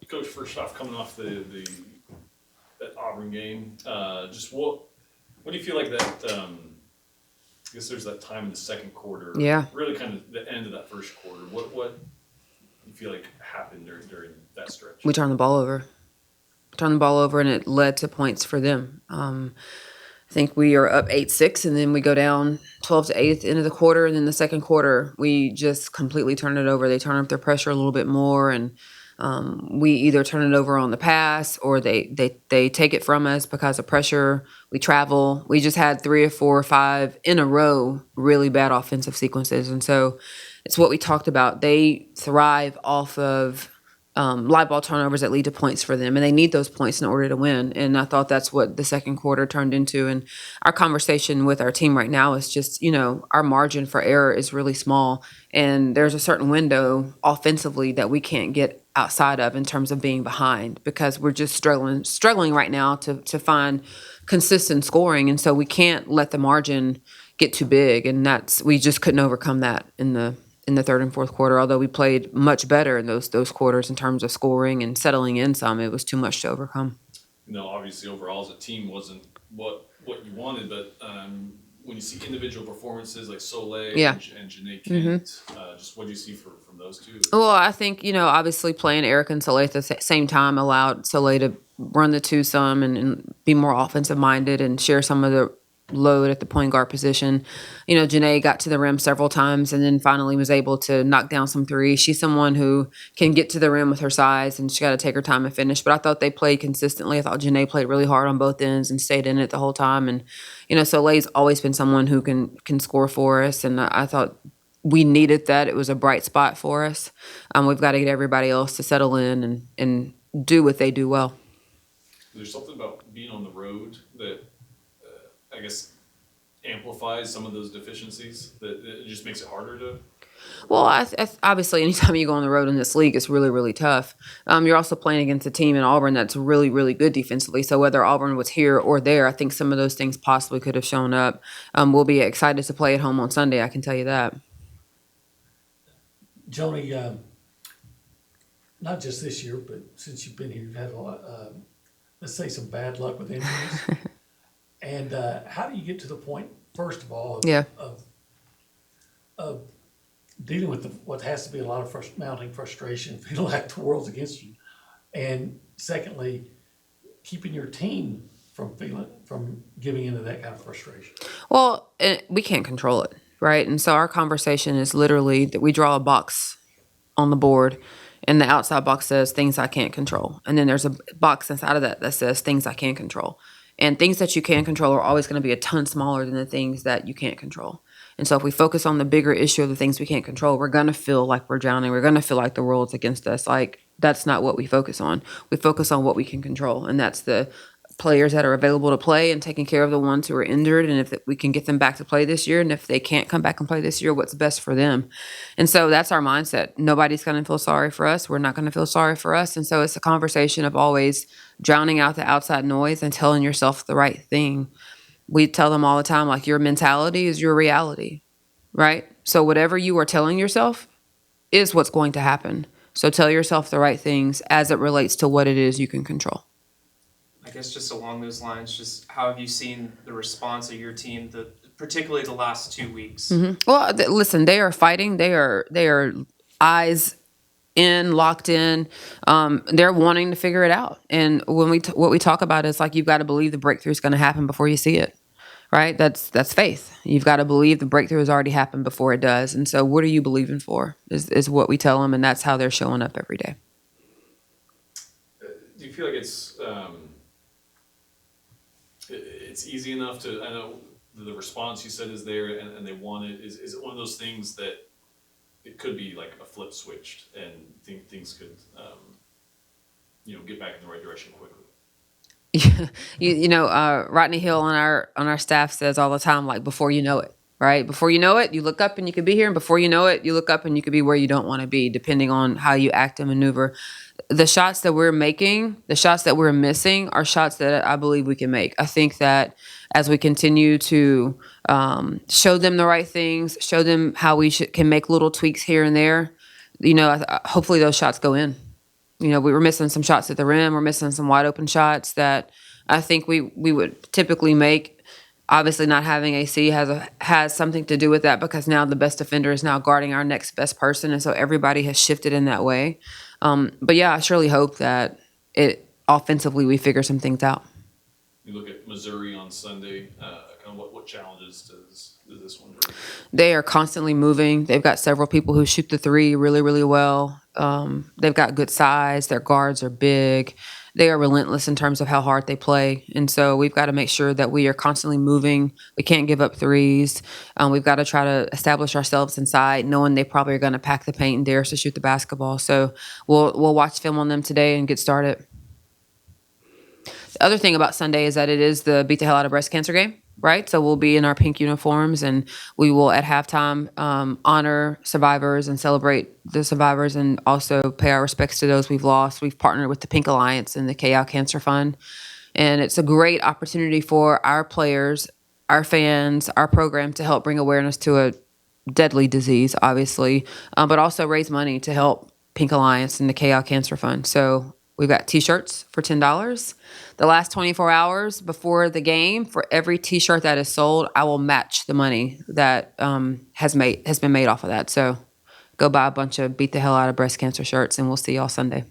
Coach, first off, coming off the that Auburn game, just what do you feel like that? I guess there's that time in the second quarter, Yeah. really kind of the end of that first quarter. What you feel like happened during that stretch? We turned the ball over. Turned the ball over, and it led to points for them. I think we are up 8-6, and then we go down 12-8 at the end of the quarter. And then the second quarter, we just completely turn it over. They turn up their pressure a little bit more, and we either turn it over on the pass or they take it from us because of pressure. We travel. We just had 3 or 4 or 5 in a row really bad offensive sequences. And so it's what we talked about. They thrive off of live ball turnovers that lead to points for them, and they need those points in order to win. And I thought that's what the second quarter turned into. And our conversation with our team right now is just, our margin for error is really small, and there's a certain window offensively that we can't get outside of in terms of being behind, because we're just struggling right now to find consistent scoring. And so we can't let the margin get too big, and we just couldn't overcome that in the third and fourth quarter. Although we played much better in those quarters in terms of scoring and settling in some, it was too much to overcome. Obviously overall as a team wasn't what you wanted, but when you see individual performances like Soleil Yeah. and Janae Kent, just what do you see from those two? Well, I think, obviously playing Eric and Soleil at the same time allowed Soleil to run the two some and be more offensive minded and share some of the load at the point guard position. Janae got to the rim several times and then finally was able to knock down some threes. She's someone who can get to the rim with her size, and she got to take her time and finish. But I thought they played consistently. I thought Janae played really hard on both ends and stayed in it the whole time. And, Soleil's always been someone who can score for us. And I thought we needed that. It was a bright spot for us. We've got to get everybody else to settle in and do what they do well. There's something about being on the road that I guess amplifies some of those deficiencies, that it just makes it harder to. Well, obviously, anytime you go on the road in this league, it's really, really tough. You're also playing against a team in Auburn that's really, really good defensively. So whether Auburn was here or there, I think some of those things possibly could have shown up. We'll be excited to play at home on Sunday, I can tell you that. Joni, not just this year, but since you've been here, you've had a lot, let's say, some bad luck with injuries. And how do you get to the point, first of all, of dealing with what has to be a lot of mounting frustration, feeling like the world's against you, and secondly, keeping your team from giving into that kind of frustration? Well, we can't control it, right? And so our conversation is literally that we draw a box on the board, and the outside box says things I can't control, and then there's a box inside of that says things I can control. And things that you can control are always going to be a ton smaller than the things that you can't control. And so if we focus on the bigger issue of the things we can't control, we're going to feel like we're drowning. We're going to feel like the world's against us. Like, that's not what we focus on. We focus on what we can control. And that's the players that are available to play and taking care of the ones who are injured. And if we can get them back to play this year, and if they can't come back and play this year, what's best for them. And so that's our mindset. Nobody's going to feel sorry for us. We're not going to feel sorry for us. And so it's a conversation of always drowning out the outside noise and telling yourself the right thing. We tell them all the time, like, your mentality is your reality, right? So whatever you are telling yourself is what's going to happen. So tell yourself the right things as it relates to what it is you can control. I guess just along those lines, just how have you seen the response of your team, particularly the last 2 weeks? Mm-hmm. Well, listen, they are fighting. They are eyes in, locked in. They're wanting to figure it out. And when what we talk about is, like, you've got to believe the breakthrough is going to happen before you see it, right? That's faith. You've got to believe the breakthrough has already happened before it does. And so what are you believing for is what we tell them, and that's how they're showing up every day. Do you feel like it's easy enough to, I know the response you said is there and they want it, is it one of those things that it could be like a flip switched and things could get back in the right direction quickly? Rodney Hill on our staff says all the time, like, before you know it, right? Before you know it, you look up and you could be here, and before you know it, you look up and you could be where you don't want to be, depending on how you act and maneuver. The shots that we're making, the shots that we're missing, are shots that I believe we can make. I think that as we continue to show them the right things, show them how we can make little tweaks here and there, hopefully those shots go in. You know, we were missing some shots at the rim. We're missing some wide open shots that I think we would typically make. Obviously, not having AC has something to do with that, because now the best defender is now guarding our next best person, and so everybody has shifted in that way. But yeah, I surely hope that it offensively we figure some things out. You look at Missouri on Sunday. Kind of what challenges does this one bring? They are constantly moving. They've got several people who shoot the three really, really well. They've got good size. Their guards are big. They are relentless in terms of how hard they play. And so we've got to make sure that we are constantly moving. We can't give up threes. We've got to try to establish ourselves inside, knowing they probably are going to pack the paint and dare us to shoot the basketball. So we'll watch film on them today and get started. The other thing about Sunday is that it is the Beat the Hell Out of Breast Cancer game, right? So we'll be in our pink uniforms, and we will at halftime honor survivors and celebrate the survivors, and also pay our respects to those we've lost. We've partnered with the Pink Alliance and the KL Cancer Fund, and it's a great opportunity for our players, our fans, our program to help bring awareness to a deadly disease, obviously, but also raise money to help Pink Alliance and the KL Cancer Fund. So we've got T-shirts for $10. The last 24 hours before the game, for every T-shirt that is sold, I will match the money that has been made off of that. So go buy a bunch of Beat the Hell Out of Breast Cancer shirts, and we'll see y'all Sunday.